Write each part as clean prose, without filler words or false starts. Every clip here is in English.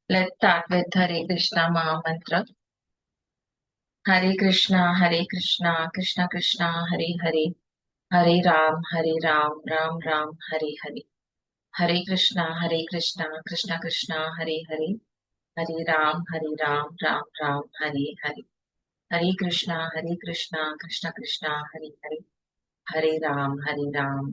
Let's start with Hare Krishna Maha Mantra. Hare Krishna, Krishna Krishna, Hare Hare, Hare Ram, Ram Ram, Hare Hare. Hare Krishna, Krishna Krishna, Hare Hare, Hare Ram, Ram Ram, Hare Hare. Hare Krishna, Krishna Krishna, Hare Hare, Hare Ram,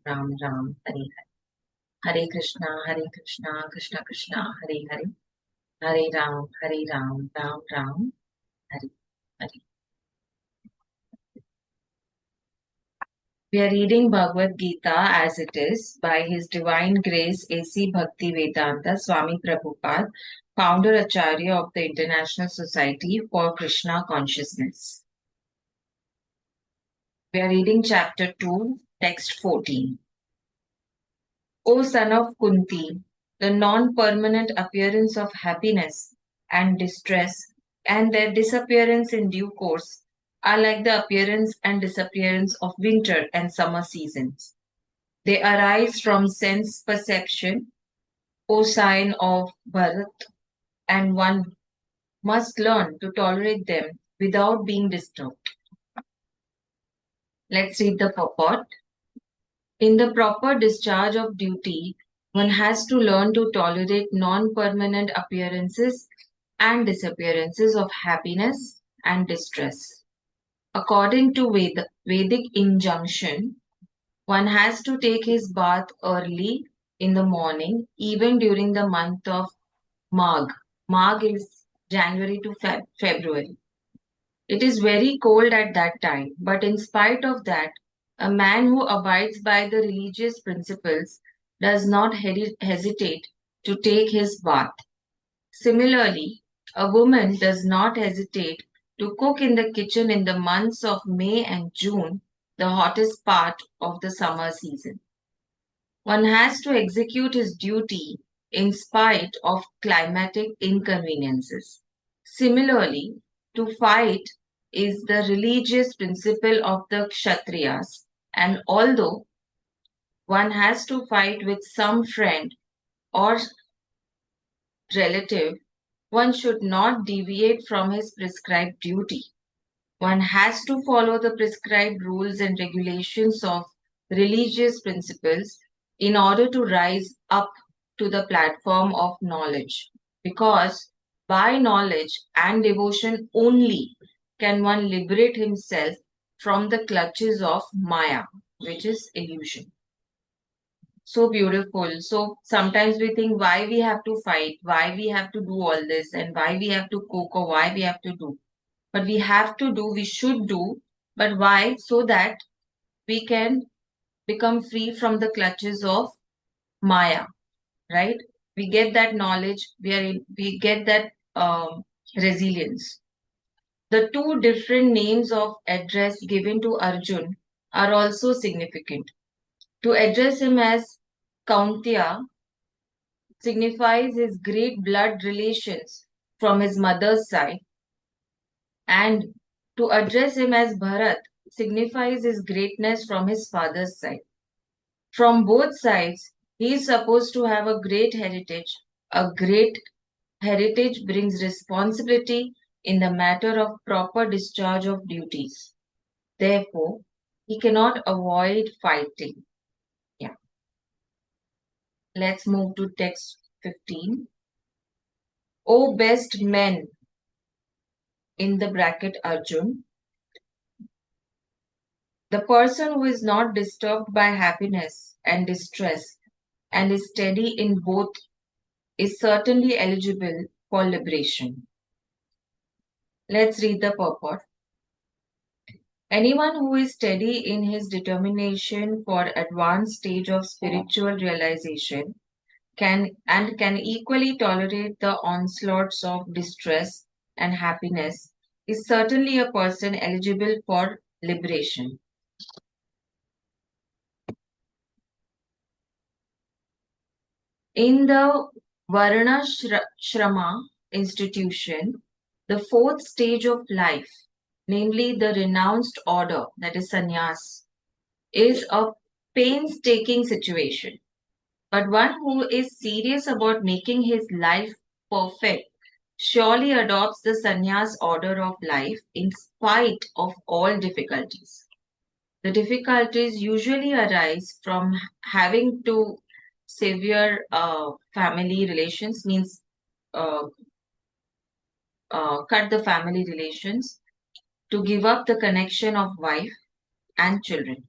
Ram Ram, Hare Hare. Hare Krishna, Krishna Krishna, Hare Hare, Hare Ram, Ram Ram, Hare Hare. We are reading Bhagwat Geeta as it is by His Divine Grace A.C. Bhaktivedanta Swami Prabhupada, founder Acharya of the International Society for Krishna Consciousness. We are reading chapter 2, text 14. O son of Kunti, the non-permanent appearance of happiness and distress and their disappearance in due course are like the appearance and disappearance of winter and summer seasons. They arise from sense perception, O sign of Bharat, and one must learn to tolerate them without being disturbed. Let's read the purport. In the proper discharge of duty, one has to learn to tolerate non-permanent appearances and disappearances of happiness and distress. According to Vedic injunction, one has to take his bath early in the morning, even during the month of Magh. Magh is January to February. It is very cold at that time, but in spite of that, a man who abides by the religious principles does not hesitate to take his bath. Similarly, a woman does not hesitate to cook in the kitchen in the months of May and June, the hottest part of the summer season. One has to execute his duty in spite of climatic inconveniences. Similarly, to fight is the religious principle of the Kshatriyas, and although one has to fight with some friend or relative, one should not deviate from his prescribed duty. One has to follow the prescribed rules and regulations of religious principles in order to rise up to the platform of knowledge. Because by knowledge and devotion only can one liberate himself from the clutches of Maya, which is illusion. So beautiful. So sometimes we think why we have to fight, why we have to do all this, and why we have to cook or why we have to do. But we have to do, we should do. But why? So that we can become free from the clutches of Maya, right? We get that knowledge, we get that resilience. The two different names of address given to Arjun are also significant. To address him as Kauntya signifies his great blood relations from his mother's side, and to address him as Bharat signifies his greatness from his father's side. From both sides, he is supposed to have a great heritage. A great heritage brings responsibility in the matter of proper discharge of duties. Therefore, he cannot avoid fighting. Yeah. Let's move to text 15. O best men, in the bracket Arjun, the person who is not disturbed by happiness and distress and is steady in both is certainly eligible for liberation. Let's read the purport. Anyone who is steady in his determination for advanced stage of spiritual realization can equally tolerate the onslaughts of distress and happiness is certainly a person eligible for liberation. In the Varna Shrama institution, the fourth stage of life, namely the renounced order, that is sannyas, is a painstaking situation. But one who is serious about making his life perfect surely adopts the sannyas order of life in spite of all difficulties. The difficulties usually arise from having to sever family relations, means uh, cut the family relations, to give up the connection of wife and children.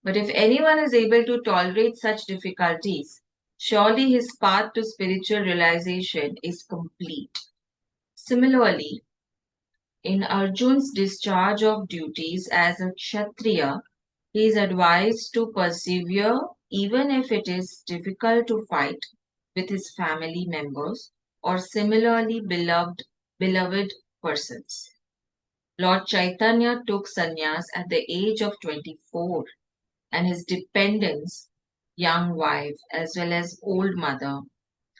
But if anyone is able to tolerate such difficulties, surely his path to spiritual realization is complete. Similarly, in Arjun's discharge of duties as a Kshatriya, he is advised to persevere even if it is difficult to fight with his family members or similarly beloved persons. Lord Chaitanya took sannyas at the age of 24, and his dependents, young wife as well as old mother,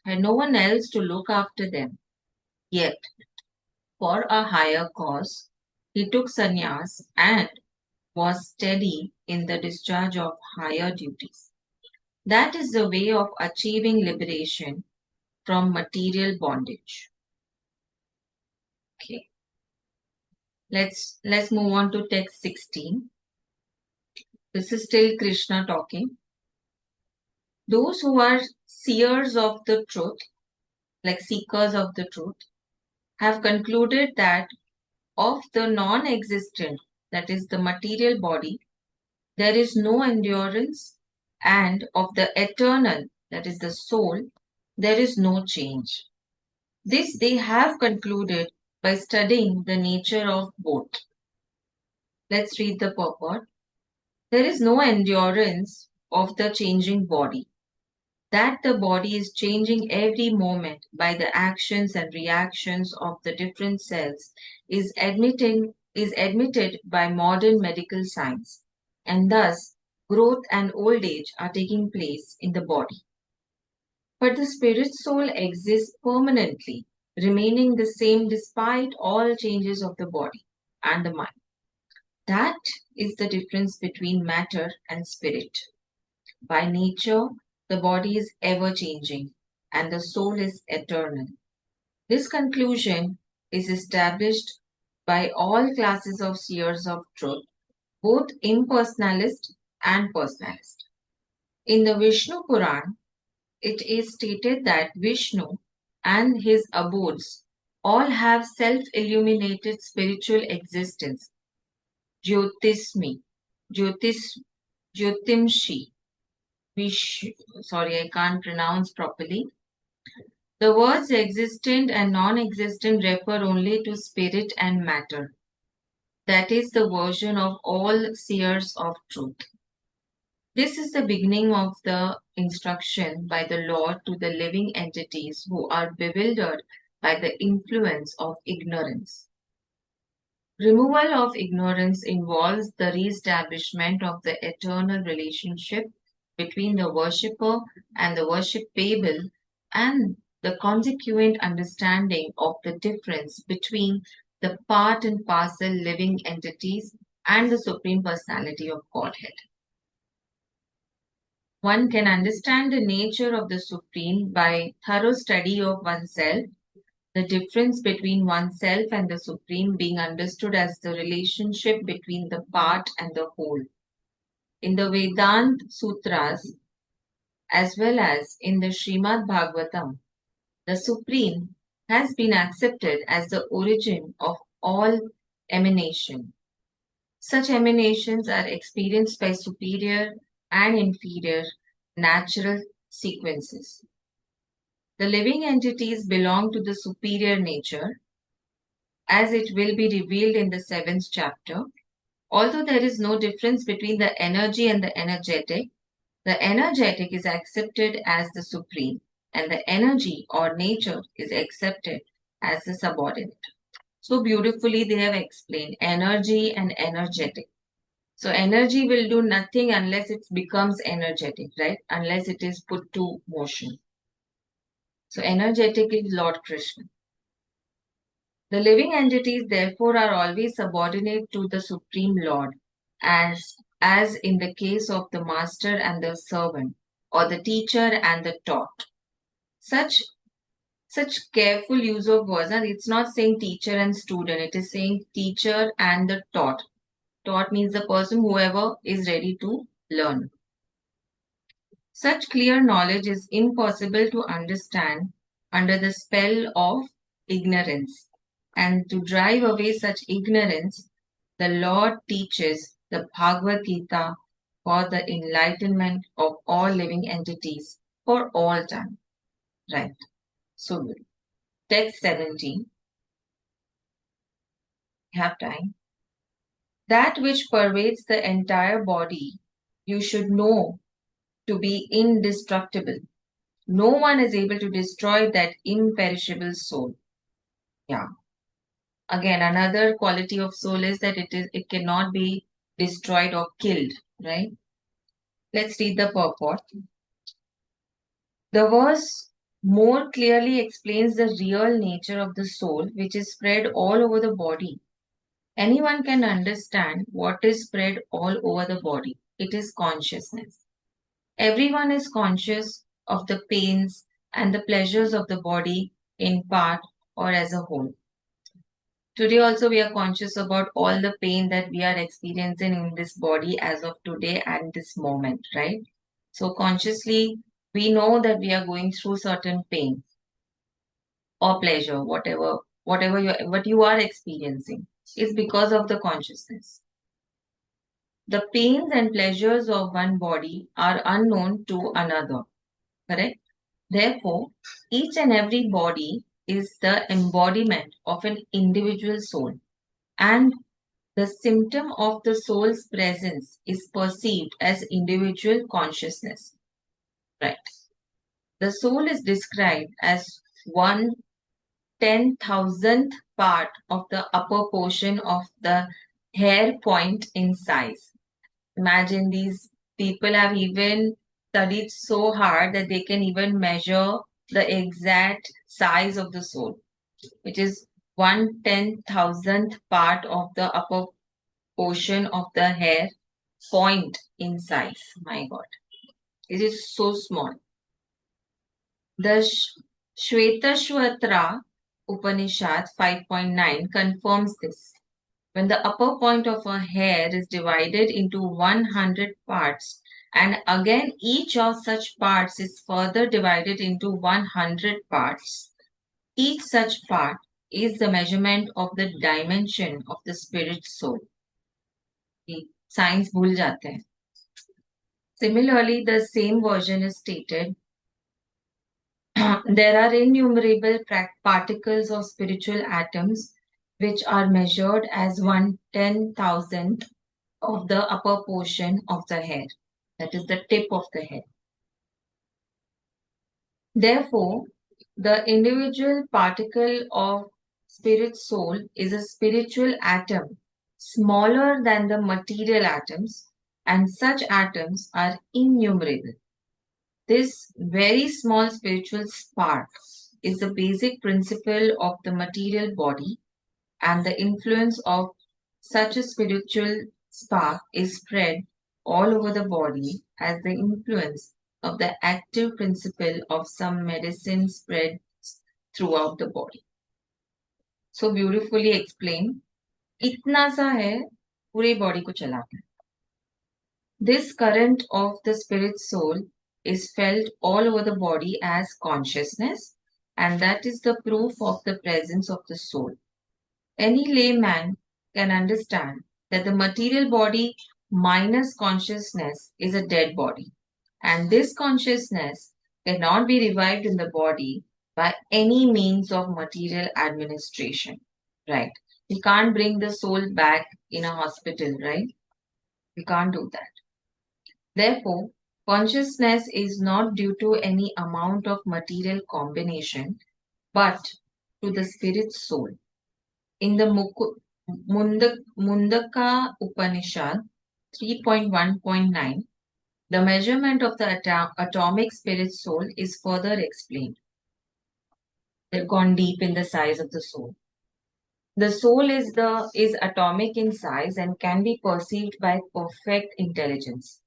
had no one else to look after them. Yet, for a higher cause, he took sannyas and was steady in the discharge of higher duties. That is the way of achieving liberation from material bondage. Okay, let's move on to text 16. This is still Krishna talking. Those who are seers of the truth, like seekers of the truth, have concluded that of the non-existent, that is the material body, there is no endurance, and of the eternal, that is the soul, there is no change. This they have concluded by studying the nature of both. Let's read the purport. There is no endurance of the changing body. That the body is changing every moment by the actions and reactions of the different cells is admitted by modern medical science, and thus growth and old age are taking place in the body. But the spirit soul exists permanently, remaining the same despite all changes of the body and the mind. That is the difference between matter and spirit. By nature, the body is ever changing and the soul is eternal. This conclusion is established by all classes of seers of truth, both impersonalist and personalist. In the Vishnu Puran, it is stated that Vishnu and his abodes all have self-illuminated spiritual existence, Jyotismi, Jyotis, Jyotimshi. Sorry, I can't pronounce properly. The words existent and non-existent refer only to spirit and matter. That is the version of all seers of truth. This is the beginning of the instruction by the Lord to the living entities who are bewildered by the influence of ignorance. Removal of ignorance involves the re-establishment of the eternal relationship between the worshipper and the worshipable, and the consequent understanding of the difference between the part and parcel living entities and the Supreme Personality of Godhead. One can understand the nature of the Supreme by thorough study of oneself, the difference between oneself and the Supreme being understood as the relationship between the part and the whole. In the Vedant Sutras, as well as in the Srimad Bhagavatam, the Supreme has been accepted as the origin of all emanation. Such emanations are experienced by superior and inferior natural sequences. The living entities belong to the superior nature, as it will be revealed in the 7th chapter. Although there is no difference between the energy and the energetic is accepted as the supreme, and the energy or nature is accepted as the subordinate. So beautifully they have explained energy and energetic. So energy will do nothing unless it becomes energetic, right? Unless it is put to motion. So energetic is Lord Krishna. The living entities therefore are always subordinate to the Supreme Lord, as in the case of the master and the servant, or the teacher and the taught. Such Such careful use of words, and it's not saying teacher and student, it is saying teacher and the taught. Taught means the person, whoever is ready to learn. Such clear knowledge is impossible to understand under the spell of ignorance. And to drive away such ignorance, the Lord teaches the Bhagavad Gita for the enlightenment of all living entities for all time. Right. So, text 17. Have time. That which pervades the entire body, you should know to be indestructible. No one is able to destroy that imperishable soul. Yeah. Again, another quality of soul is that it cannot be destroyed or killed, right? Let's read the purport. The verse more clearly explains the real nature of the soul, which is spread all over the body. Anyone can understand what is spread all over the body. It is consciousness. Everyone is conscious of the pains and the pleasures of the body in part or as a whole. Today also we are conscious about all the pain that we are experiencing in this body as of today and this moment, right? So consciously we know that we are going through certain pain or pleasure, what you are experiencing is because of the consciousness. The pains and pleasures of one body are unknown to another, correct? Therefore, each and every body is the embodiment of an individual soul, and the symptom of the soul's presence is perceived as individual consciousness. Right. The soul is described as 1/10,000th part of the upper portion of the hair point in size. Imagine these people have even studied so hard that they can even measure the exact size of the soul, which is 1/10,000th part of the upper portion of the hair point in size. My God, it is so small. The Shvetashvatra Upanishad 5.9 confirms this. When the upper point of a hair is divided into 100 parts, and again each of such parts is further divided into 100 parts, each such part is the measurement of the dimension of the spirit soul. Science भूल जाते हैं. Similarly, the same version is stated. There are innumerable particles of spiritual atoms which are measured as 1/10,000th of the upper portion of the hair, that is the tip of the hair. Therefore, the individual particle of spirit soul is a spiritual atom smaller than the material atoms, and such atoms are innumerable. This very small spiritual spark is the basic principle of the material body, and the influence of such a spiritual spark is spread all over the body as the influence of the active principle of some medicine spreads throughout the body. So beautifully explained. इतना सा है पूरे body को चलाता है. This current of the spirit soul is felt all over the body as consciousness, and that is the proof of the presence of the soul. Any layman can understand that the material body minus consciousness is a dead body, and this consciousness cannot be revived in the body by any means of material administration. Right? We can't bring the soul back in a hospital, right? We can't do that. Therefore, consciousness is not due to any amount of material combination, but to the spirit soul. In the Mundaka Upanishad 3.1.9, the measurement of the atomic spirit soul is further explained. They've gone deep in the size of the soul. The soul is atomic in size and can be perceived by perfect intelligence.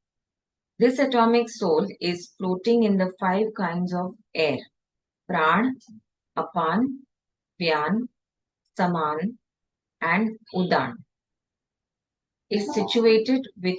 This atomic soul is floating in the 5 kinds of air: pran, Apan, Vyan, Saman, and Udan is situated within